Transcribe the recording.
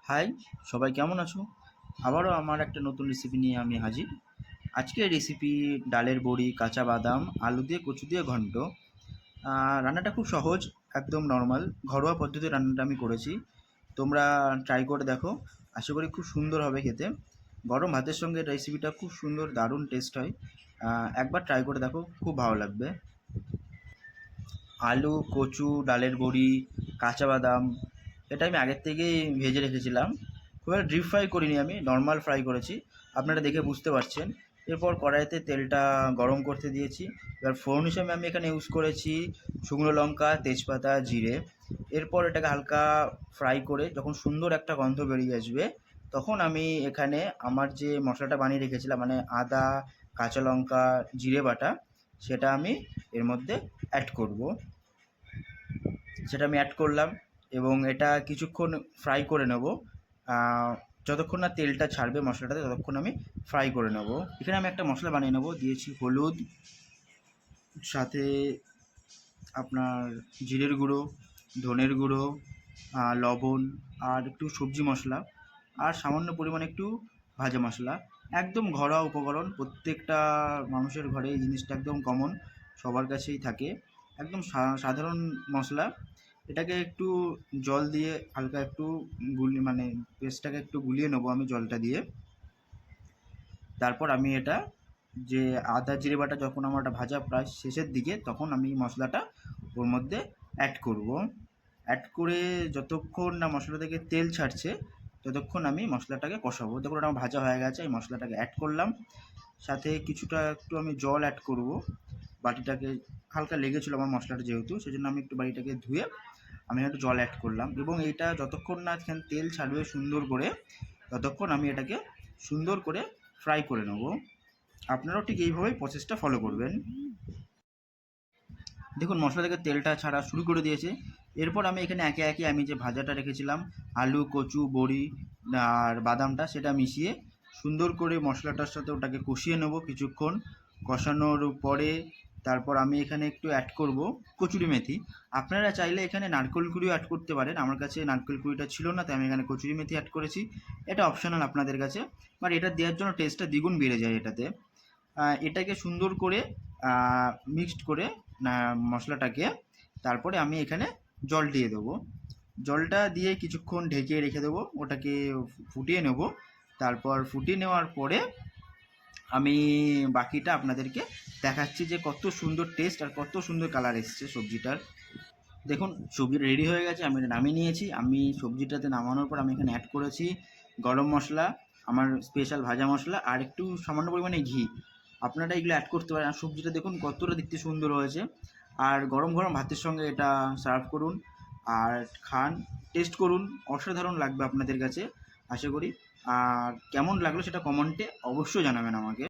High, সবাই কেমন আছো? আবারও আমার একটা নতুন রেসিপি নিয়ে আমি হাজির। আজকের রেসিপি ডালের বড়ি, কাঁচা বাদাম, আলু দিয়ে কচু দিয়ে ঘন্ট। রান্নাটা খুব সহজ, একদম নর্মাল ঘরোয়া পদ্ধতিতে রান্নাটা আমি করেছি। তোমরা ট্রাই করে দেখো, আশা করি খুব সুন্দর হবে খেতে। গরম ভাতের সঙ্গে রেসিপিটা খুব সুন্দর, দারুণ টেস্ট হয়। একবার ট্রাই করে দেখো, খুব ভালো লাগবে। আলু, কচু, ডালের বড়ি, কাঁচা বাদাম এটা আমি আগের থেকেই ভেজে রেখেছিলাম। খুব একটা ডিপ ফ্রাই করিনি, আমি নর্মাল ফ্রাই করেছি, আপনারা দেখে বুঝতে পারছেন। এরপর কড়াইতে তেলটা গরম করতে দিয়েছি। এবার ফোড়ন হিসেবে আমি এখানে ইউজ করেছি শুকনো লঙ্কা, তেজপাতা, জিরে। এরপর এটাকে হালকা ফ্রাই করে যখন সুন্দর একটা গন্ধ বেরিয়ে আসবে, তখন আমি এখানে আমার যে মশলাটা বানিয়ে রেখেছিলাম, মানে আদা, কাঁচা লঙ্কা, জিরে বাটা, সেটা আমি এর মধ্যে অ্যাড করব। সেটা আমি অ্যাড করলাম এবং এটা কিছুক্ষণ ফ্রাই করে নেব। যতক্ষণ না তেলটা ছাড়বে মশলাটাতে, ততক্ষণ আমি ফ্রাই করে নেব। এখানে আমি একটা মশলা বানিয়ে নেব। দিয়েছি হলুদ, সাথে আপনার জিরের গুঁড়ো, ধনের গুঁড়ো, লবণ, আর একটু সবজি মশলা, আর সামান্য পরিমাণে একটু ভাজা মশলা। একদম ঘরোয়া উপকরণ, প্রত্যেকটা মানুষের ঘরে এই জিনিসটা একদম কমন, সবার কাছেই থাকে। একদম সাধারণ মশলা। এটাকে একটু জল দিয়ে হালকা একটু মানে পেস্টটাকে একটু গুলিয়ে নেবো আমি জলটা দিয়ে। তারপর আমি এটা যে আদা জিরে বাটা যখন আমার এটা ভাজা প্রায় শেষের দিকে, তখন আমি মশলাটা ওর মধ্যে অ্যাড করব। অ্যাড করে যতক্ষণ না মশলা থেকে তেল ছাড়ছে, ততক্ষণ আমি মশলাটাকে কষাবো। দেখুন ওটা আমার ভাজা হয়ে গেছে, এই মশলাটাকে অ্যাড করলাম। সাথে কিছুটা একটু আমি জল অ্যাড করব। বাটিটাকে হালকা লেগেছিলো আমার মশলাটা, যেহেতু সেজন্য আমি একটু বাটিটাকে ধুয়ে আমি একটু জল অ্যাড করলাম। এবং এইটা যতক্ষণ না এখানে তেল ছাড়বে সুন্দর করে, ততক্ষণ আমি এটাকে সুন্দর করে ফ্রাই করে নেব। আপনারাও ঠিক এইভাবেই প্রসেসটা ফলো করবেন। দেখুন মশলা থেকে তেলটা ছাড়া শুরু করে দিয়েছে। এরপর আমি এখানে একে একে আমি যে ভাজাটা রেখেছিলাম, আলু, কচু, বড়ি আর বাদামটা, সেটা মিশিয়ে সুন্দর করে মশলাটার সাথে ওটাকে কষিয়ে নেব কিছুক্ষণ। কষানোর পরে তারপর আমি এখানে একটু অ্যাড করব কচুরি মেথি। আপনারা চাইলে এখানে নারকেল কুড়িও অ্যাড করতে পারেন, আমার কাছে নারকেল কুড়িটা ছিল না, তাই আমি এখানে কচুরি মেথি অ্যাড করেছি। এটা অপশনাল আপনাদের কাছে, বাট এটা দেওয়ার জন্য টেস্টটা দ্বিগুণ বেড়ে যায় এটাতে। এটাকে সুন্দর করে মিক্সড করে মশলাটাকে, তারপরে আমি এখানে জল দিয়ে দেবো। জলটা দিয়ে কিছুক্ষণ ঢেকে রেখে দেবো, ওটাকে ফুটিয়ে নেব। তারপর ফুটিয়ে নেওয়ার পরে আমি বাকিটা আপনাদেরকে দেখাচ্ছি যে কত সুন্দর টেস্ট আর কত সুন্দর কালার এসছে সবজিটার। দেখুন সবজিটা রেডি হয়ে গেছে, আমি এটা নামিয়ে নিয়েছি। আমি সবজিটাতে নামানোর পর আমি এখানে অ্যাড করেছি গরম মশলা, আমার স্পেশাল ভাজা মশলা, আর একটু সামান্য পরিমাণে ঘি। আপনারা এগুলো অ্যাড করতে পারেন। আর সবজিটা দেখুন কতটা দেখতে সুন্দর হয়েছে। আর গরম গরম ভাতের সঙ্গে এটা সার্ভ করুন আর খান, টেস্ট করুন, অসাধারণ লাগবে আপনাদের কাছে আশা করি। আর কেমন লাগলো সেটা কমেন্টে অবশ্যই জানাবেন আমাকে।